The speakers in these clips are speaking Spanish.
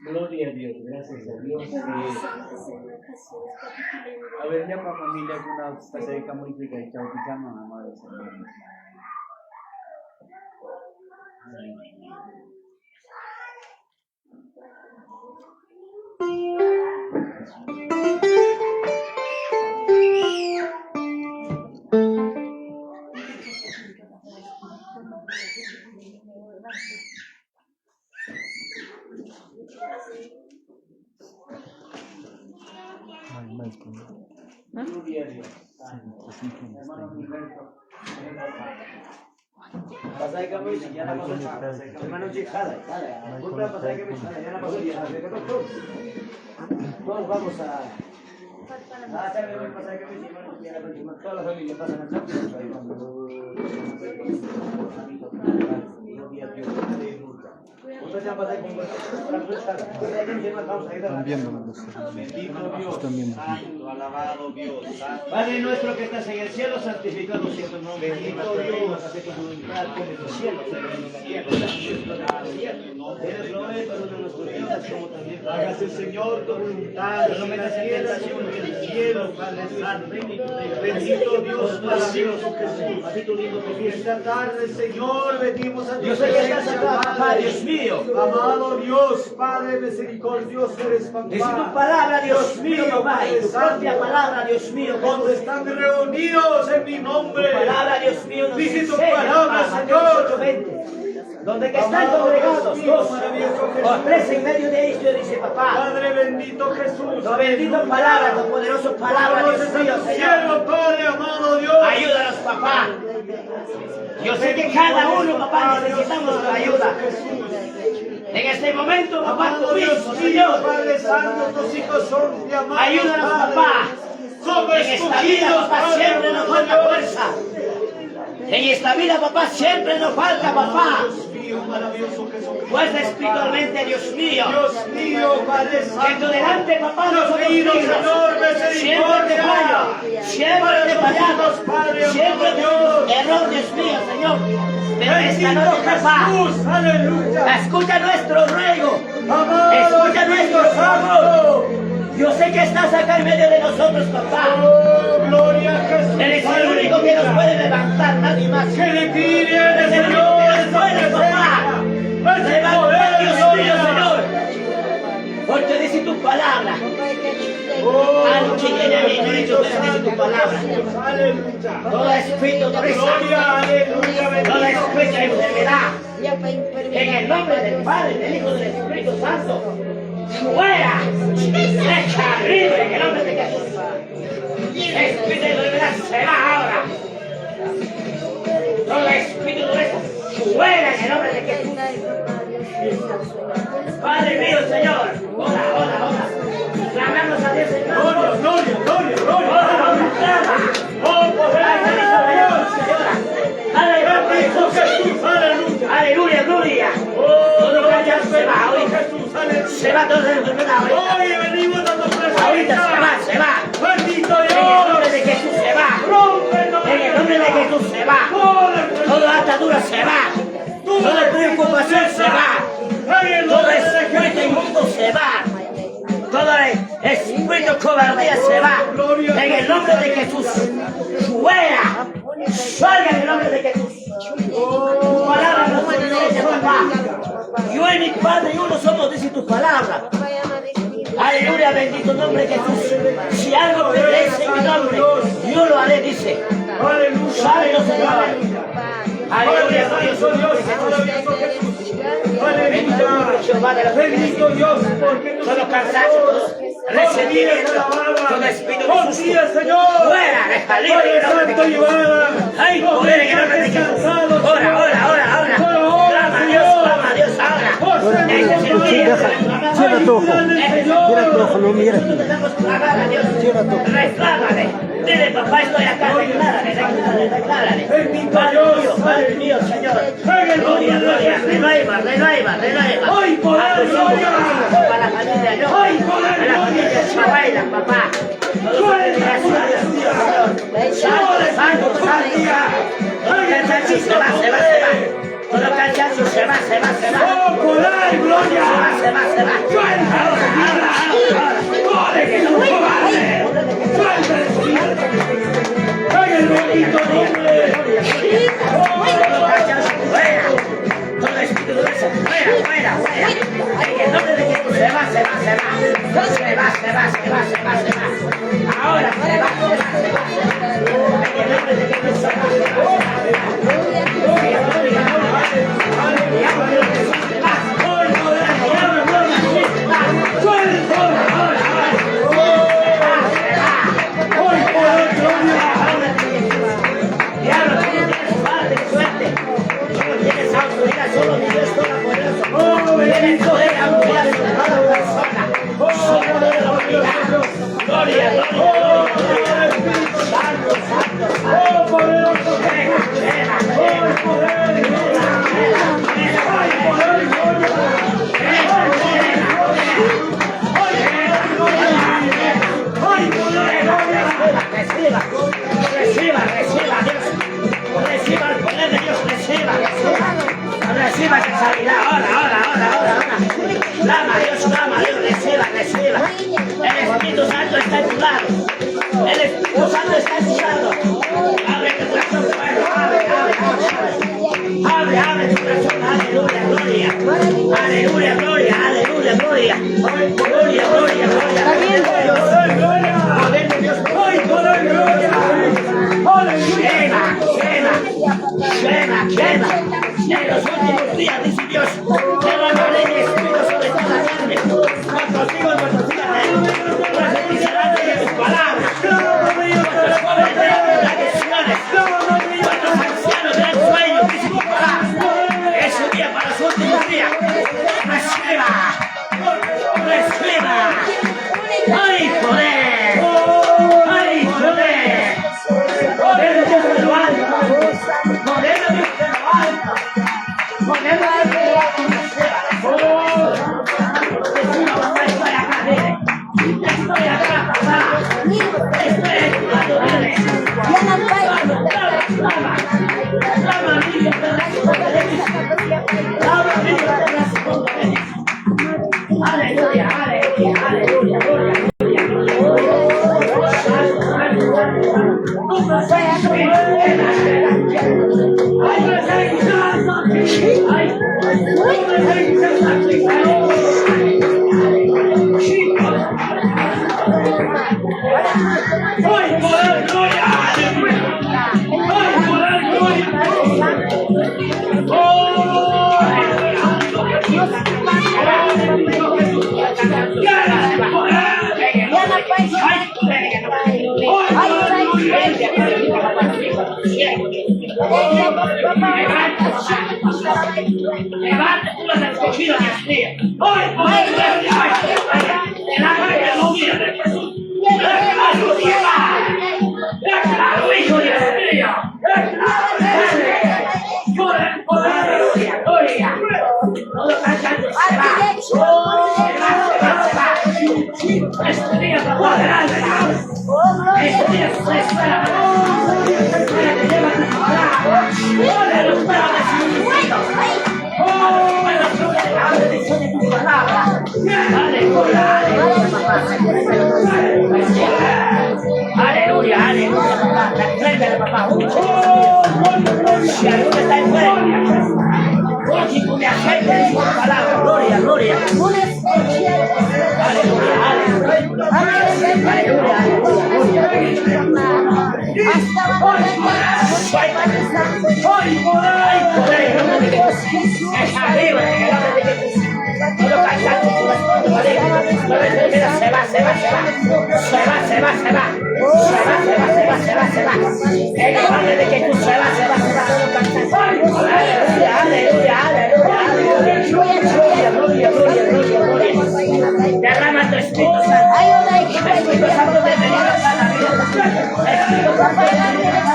Gloria a Dios, gracias a Dios. A ver, llama a familia con una pasadita muy rica y chao, que llaman a madre Señor. Gloria a Dios. Pasai kami ya na pasai. Hermano Chicada, otra pasai kami ya na pasai. Todos vamos a pasai kami ya na pasai. Toda la familia pasan a Santo. Gloria a Dios. Están viendo. Bendito Dios, santo, alabado Dios. Padre nuestro que estás en el cielo, santificado sea tu nombre. Bendito Dios, hace tu voluntad como en el cielo, eres lo es para una de nuestras vidas, como también hágase, Señor, tu voluntad. No me das tentación en el cielo, Padre Santo. Bendito Dios, para Dios, Jesús. Así tu lindo que esta tarde, Señor, venimos a Dios. Yo sé que estás acá, Padre. Dios mío. Amado Dios, Padre misericordioso eres, papá. Dice tu palabra, Dios mío, papá, y tu propia palabra, Dios mío, Cuando están reunidos en mi nombre, tu palabra, Dios mío, nos dice tu enseña, palabra, papá, Señor. 8:20. Donde que están congregados dos o tres en medio de ellos, dice papá. Padre bendito Jesús. Tu bendita palabra, tu poderosa palabra, Dios mío, Señor. Padre amado Dios. Ayúdanos, papá. Yo sé que cada uno, papá, necesitamos tu ayuda. En este momento, papá, tú mismo, Señor. Padre Santo, tus hijos son llamados. Ayúdanos, papá. Somos En esta vida, papá, siempre nos falta fuerza. En esta vida, papá, siempre nos falta, papá. Maravilloso Jesucristo. Fuerza espiritualmente, Dios mío. Dios mío, Padre Que Santo. tú delante, papá, Dios nosotros mío, mismos. Señor, Siempre te fallo. Siempre te fallamos. Padre, Siempre te Dios. error, Dios mío, Señor. Pero esta noche, papá, Jesús, aleluya. escucha nuestro ruego. Amado Escucha nuestro Espíritu clamor. Yo sé que estás acá en medio de nosotros, papá. Oh, gloria a Jesús. Eres el único que nos puede levantar, nadie más. Que le pide Eres el único que nos puede, papá. Levantar, Dios mío, Señor. Porque dice tu palabra. Algo que viene a mí, no he dicho, pero dice tu palabra. Aleluya. Todo espíritu de risa, Gloria, aleluya. todo espíritu de enfermedad. En el nombre del Padre, del Hijo y del Espíritu Santo. Fuera. Deja libre en el nombre de Jesús. Espíritu de enfermedad se va ahora. Todo espíritu de risa, fuera en el nombre de Jesús. Padre mío, Señor. Ora, ora, ora. Clamamos a Dios, Señor. Gloria, gloria, gloria, gloria. Ora, ora, clama. Oh, poder de Dios. Aleluya, Bendito Jesús, aleluya. aleluya, gloria. Oh, Todo calla se va, bendito ahorita. Jesús, aleluya. Se va toda la enfermedad, ahorita. Hoy venimos dando presencia. Ahorita se va. Bendito En el nombre Dios. de Jesús se va. Rompe el nombre En el nombre de Jesús se va. Toda atadura se va. Toda preocupación se va. Todo espíritu inmundo se va. Todo espíritu cobardía se va. En el nombre de Jesús. Fuera. Salga en el nombre de Jesús. Tu palabra nos enseña, papá. Yo y mi Padre y uno somos, dice tu palabra. Aleluya, bendito nombre de Jesús. Si algo pedréis en mi nombre, yo lo haré, dice. Sábelo, Señor. Aleluya, glorioso Dios, Maravilloso Jesús. bendito nombre de Jehová de los Bendito ejércitos. Dios, porque Todo cansancio, todo resentimiento, todo espíritu de susto. Señor. Fuera, deja libre en el nombre de Santo Jesús. Hay poder en el nombre de Jesús. Ora, ora, ora, ora. Clama a Dios ahora. Ese es el día de reclamar. Cierra tu ojo. Cierra tu ojo, no mires. Necesitamos clamar a Dios. Cierra tu ojo. Reclámale. Dile, papá, estoy acá. Declárale, declárale, declárale. Bendito Padre mío, Señor. Gloria, gloria. Renueva, renueva, renueva. ¡Ay, poder, A tus hijos, gloria! a la familia, yo. ¡Ay, poder, A la familia Chabaila, papá. Todo Dios mío, Señor. Santo, santo, santo. Todo cansancio se va, se va, se va. Todo cansancio se va, se va, se va. ¡Oh, poder, gloria! Se va, se va. Ahora, ahora, ahora. ¡Corre, que no cobarde! ¡En el bendito nombre! Todo cansancio fuera. Todo espíritu de eso, fuera, fuera, fuera. En el nombre de Jesús se va, se va, se va. Se va, se va, se va, se va, se va. Ahora se va, se va, se va, se va. En el nombre de Jesús se va, se va, se va. Diablo, tú no tienes parte, suerte. Tú no tienes autoridad, solo mi Dios todopoderoso. Tienes poder, autoridad sobre toda persona. Solo de la autoridad. Gloria, gloria, gloria. Santo, santo, santo. Venga, venga, venga. Reciba, reciba, reciba, Dios. Reciba el poder de Dios, reciba, reciba. Reciba esa sanidad, ahora, ahora, ahora, ahora, ahora. gloria. Gloria, gloria, gloria. Poder de Dios. Quema. En los últimos días, dice Dios, derramaré mi espíritu sobre toda la carne. Nuestros hijos, nuestras hijas, profetizarán de mis palabras. Nuestros jóvenes verán tradiciones. Nuestros ancianos verán sueños, dice tu palabra. Es un día para los últimos días. Reciba. ¡Ay, poder! ¡Ay, poder! ¡Poder de Dios de lo alto! ¡Poder de Dios de lo alto! ¡Poder de Dios de lo alto! Estoy acá, mire. Estoy acá, papá. Estoy ayudando, mire. Clama a mí, Dios de la escuela. Clama a mí, Dios de la escuela. Aleluya, aleluya, aleluya, gloria, gloria. Levante tú las escogidas, Dios mío. Hoy, en la gloria de Jesús. Declaro, hijo Dios mío. Declaro, gloria. Todo cantando se va. Se va. Este día es adelante. Este día es la espera. Espera que lleva tu palabra. Ore los padres y mis hijos. La bendición de tu palabra. Aleluya, aleluya, aleluya, papá. Tráigale, papá. Si alguno está enfermo, si tú me aceites tu palabra. Gloria, gloria. Aleluya, aleluya. Se va. En el nombre de Jesús se va. Aleluya. Derrama tu Espíritu Santo. Espíritu Santo de venir a la vida. Espíritu Santo de venir a la vida.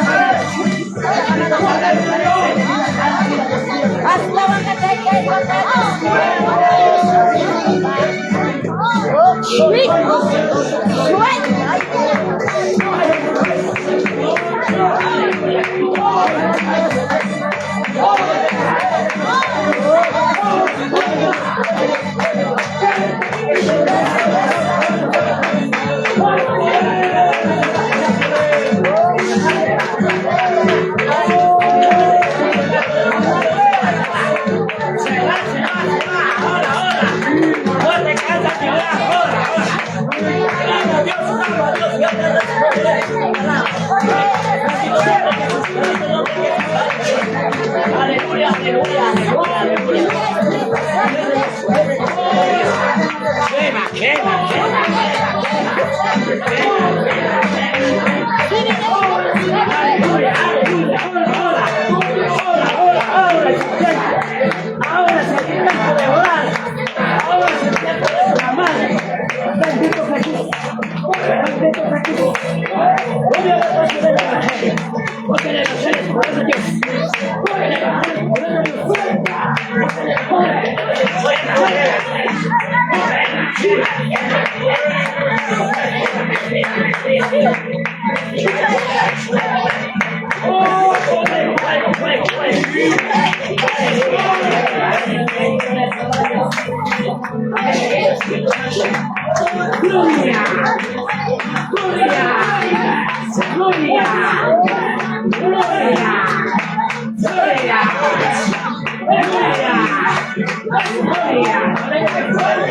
Gloria.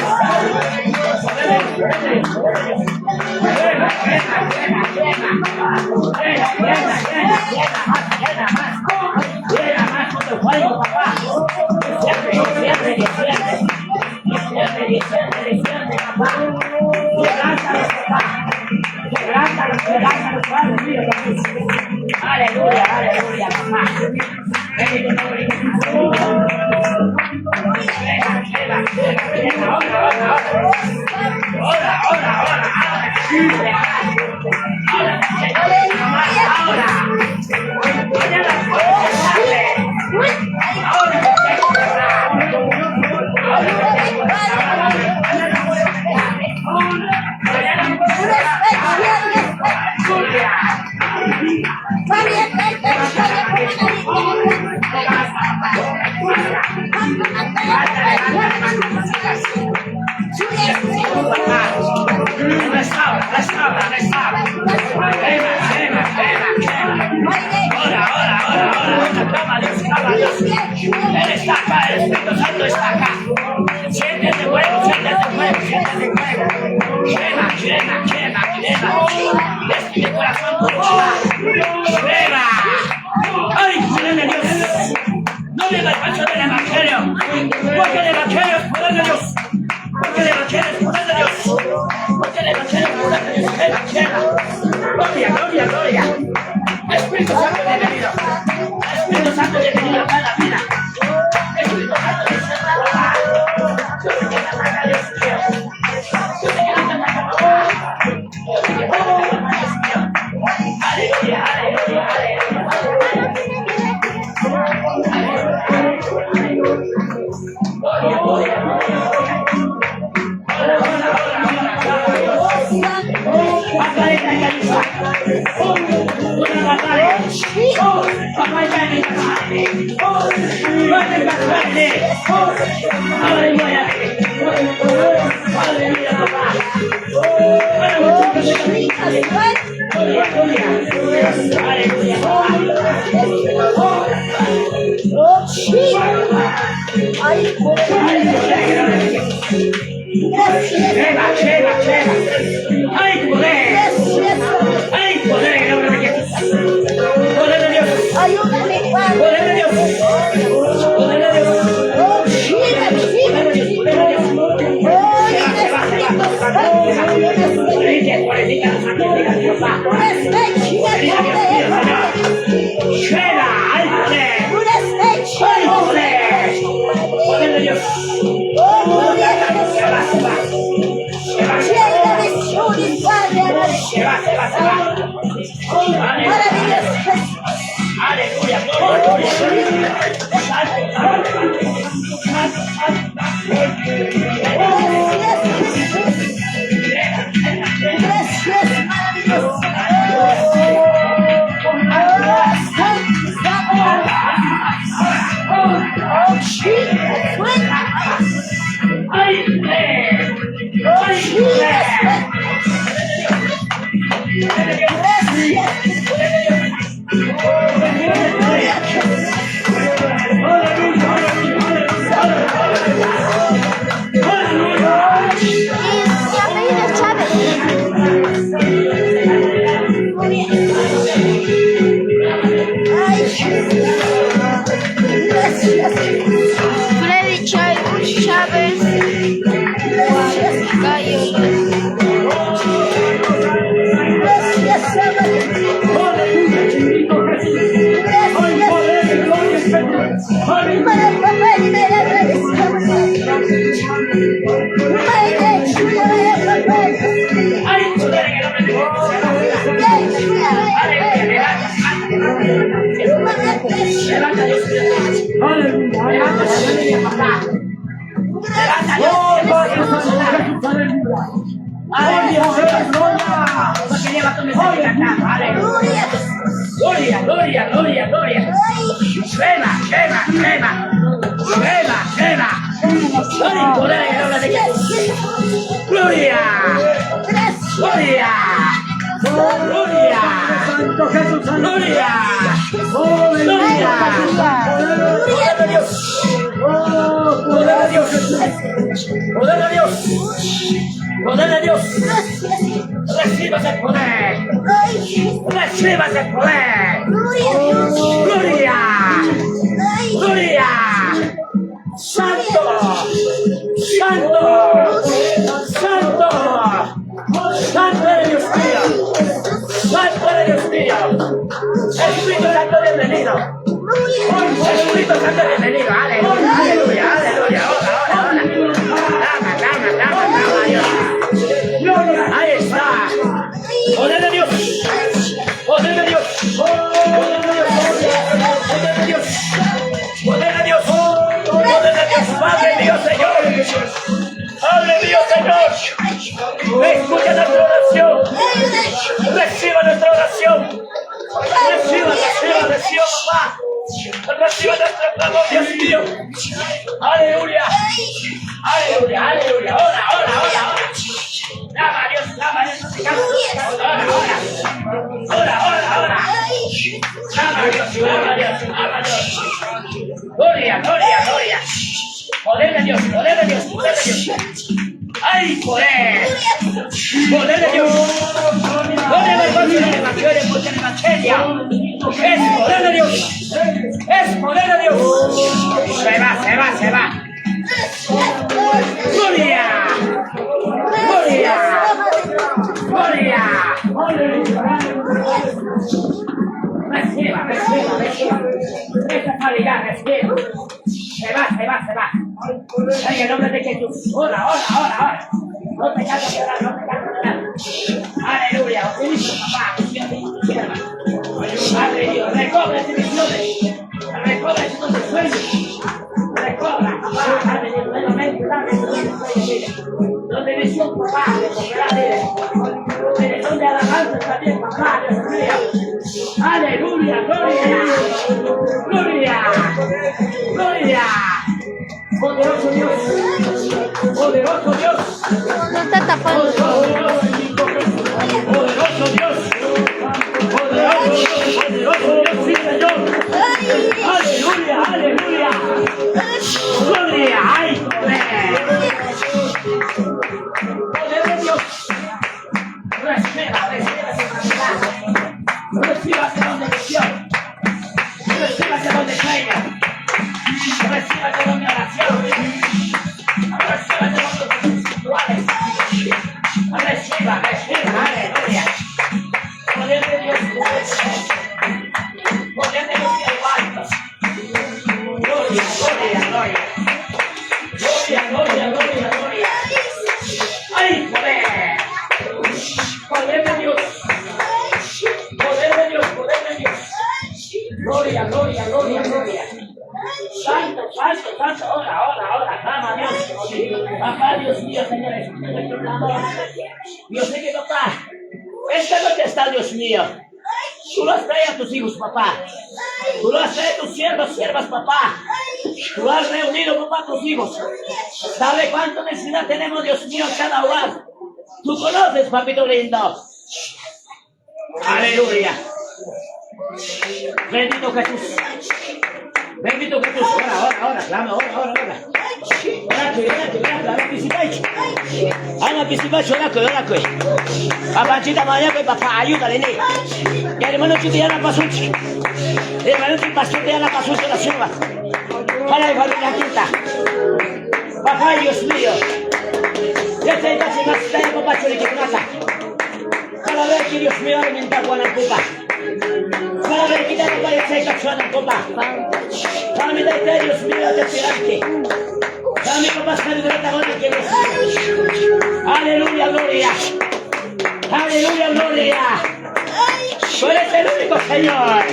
Aleluya, aleluya, papá. Él está acá, el Espíritu Santo está acá. Siéntete fuego, siéntete fuego, siéntete fuego. Quema, quema, quema, quema. Desde mi corazón tu quema. Quema. ¡Ay, poder de Dios! No me da el paso del Evangelio. Porque el Evangelio es poder de Dios. Porque el Evangelio es poder de Dios. Porque el Evangelio es poder de Dios. Quema, quema. Gloria, gloria, gloria. Espíritu Santo bienvenido. Espíritu Santo bienvenido a cada vida. Espíritu Santo bienvenido a cada aleluya, aleluya, Gloria, gloria, gloria, gloria. Quema, quema, quema. Quema, quema. Gloria y poder en el nombre de Jesús. Gloria. Gloria. Gloria. Gloria. Gloria. Gloria de Dios. de Dios. Poder de Dios. Poder de Dios. Recibas el poder. Recibas el poder. Gloria. Gloria. Santo. Santo. Santo. Santo de Dios mío. Santo de Dios mío. Espíritu Santo, bienvenido. Espíritu Santo, bienvenido. Aleluya, aleluya, aleluya. Ahora. Dama, ahí está. Poder de Dios. Poder de Dios. Poder de Dios. Poder de Dios. Poder de Dios. Poder de Dios. Padre mío, Señor. Padre mío, Señor. Escucha nuestra oración. Reciba nuestra oración. Reciba, papá. Reciba nuestra clamor, Dios mío. Aleluya. Aleluya, aleluya. Ahora. Clama a Dios, clama a Dios. Ahora. Clama a Dios. Gloria. Poder de Dios. ¡Ay, poder! ¡Poder de Dios! ¡Gloria al Evangelio! ¡Es poder de Dios! ¡Es poder de Dios! Se va. ¡Gloria! Reciba. Esta calidad, reciba. Se va. En el nombre de Jesús. Ora. No te canses de orar. Aleluya. Utiliza, papá. Padre Dios, recobra tus visiones. Recobra tus sueños. Recobra, papá. Padre Dios, nuevamente, dame tus sueños. Donde visión, papá, recobrará de donde alabanza también, papá, Dios mío. Aleluya, gloria. Poderoso Dios. No está tapando. Poderoso Dios, sí, Señor. Aleluya. Gloria, ay, poder de Dios. Reciba ese don de visión. Reciba ese don de sueño. Reciba ese don de oración. Reciba ese don de espirituales. Reciba, aleluya. Poder de Dios. Poder de Dios que levanta. Gloria. ¡Ay, poder! Poder de Dios. Gloria. Santo. Ahora, clama a Dios. Papá, Dios mío, Señor, escucha nuestro clamor. Yo sé que, papá, esta noche está, Dios mío. Tú lo has traído a tus hijos, papá. Tú lo has traído a tus siervas, papá. Tú has reunido, papá, a tus hijos. ¿Sabe cuánta necesidad tenemos, Dios mío, en cada hogar? Tú conoces, papito lindo. Aleluya. Bendito Jesús. Ahora, clama, ahora. Ana pisipacho, oracle. Papachita mañana, papá, ayúdale, ne. Y hermano Chutiana Pasuchi. Hermano Chutiana Pasuchi, la sierva. Para la familia quinta. Papá, Dios mío. Ya te digas si más está en papá Churiquimata. Cada vez que Dios mío alimenta con la copa. Cada vez que te aparece el cachón en copa. Dame de Dios mío, de esperante. Dame papá, sabiduría con el que Dios mío. Aleluya, gloria. Tú eres el único Señor.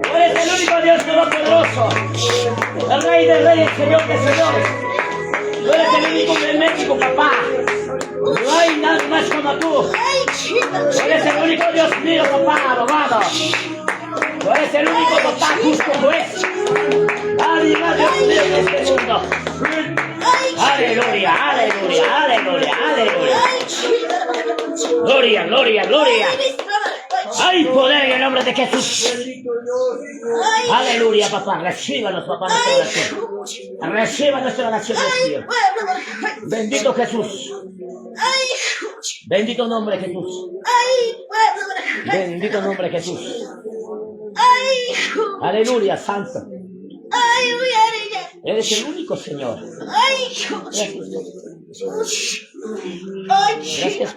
Tú eres el único Dios todopoderoso. El Rey de Reyes, Señor de Señores. Tú eres el único de México, papá. No hay nada más como tú. Tú eres el único Dios mío, papá, abogado. Tú eres el único papá justo juez. Nadie más Dios mío en este mundo. Aleluya. Gloria. Hay poder en el nombre de Jesús. Bendito Dios. Aleluya, papá. Recíbanos, papá, nuestra oración. Reciba nuestra oración, Dios. Bendito Jesús. Bendito nombre de Jesús. Bendito nombre de Jesús. Aleluya, santo. Eres el único Señor. Gracias.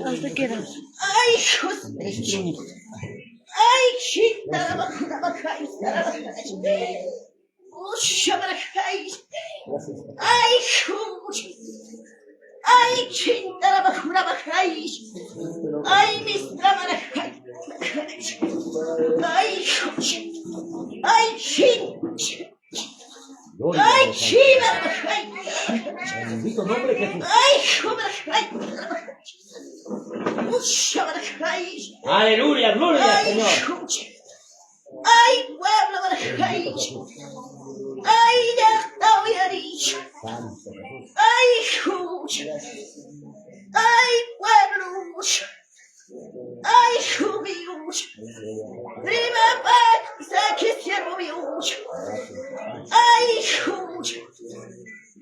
Hasta que era. Eres el único. Gloria a Dios. Bendito nombre de Jesús. Aleluya, gloria al Señor.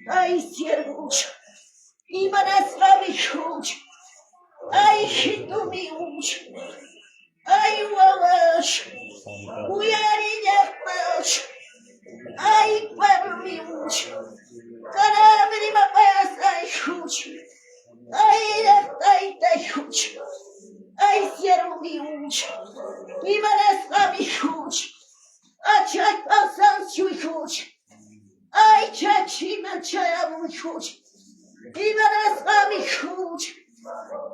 Ay, siervo, y manasrabi huj, ay, hitu mi huj, ay, wawash, uyari yakmash, ay, pueblo mi huj, carabri mapayas ay huj, ay, huj, ay, siervo mi huj, y manasrabi huj, achay pasan shui huj. Ay, chachima chayamu huj. Ibaras ami huj.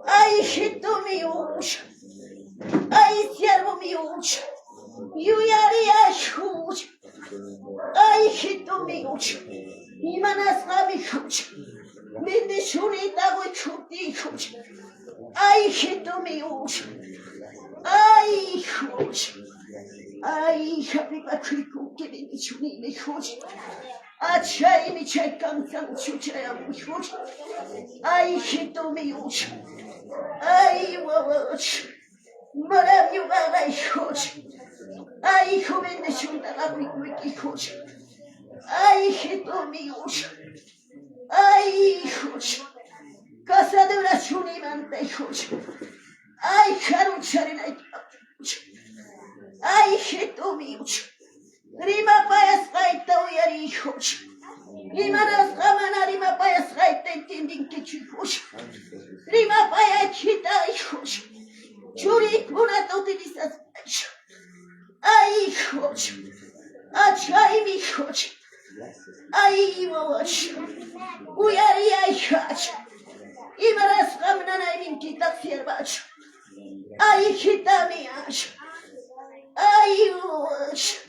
Ay, hito mi huj. Ay, siervo mi huj. Yuyari ay huj. Ay, hito mi huj. Ibaras ami huj. Bendishuni dago chuti huj. Ay, hito mi huj. Ay, huj. Ay, happy patriku que bendishuni mi huj. Achay mi chekan san chuchaya much. Ay hito mi uch. Ay wawach. Marav you ay huch. Ay joven de shunda la wiki huch. Ay hito mi uch. Ay huch. Casa de oración y mante huch. Ay harucharina huch. Ay hito mi uch. Rima payas kaita uyari huch. Rima nas kamana rima payas kaita tinding kichi huch. Rima payas chita huch. Churi kuna to utilizas. Ay huch. Achay mi huch. Ay wawash. Uyari ay huch. Rima nas kamana rima kita sierbach. Ay hita mi ash. Ay wawash.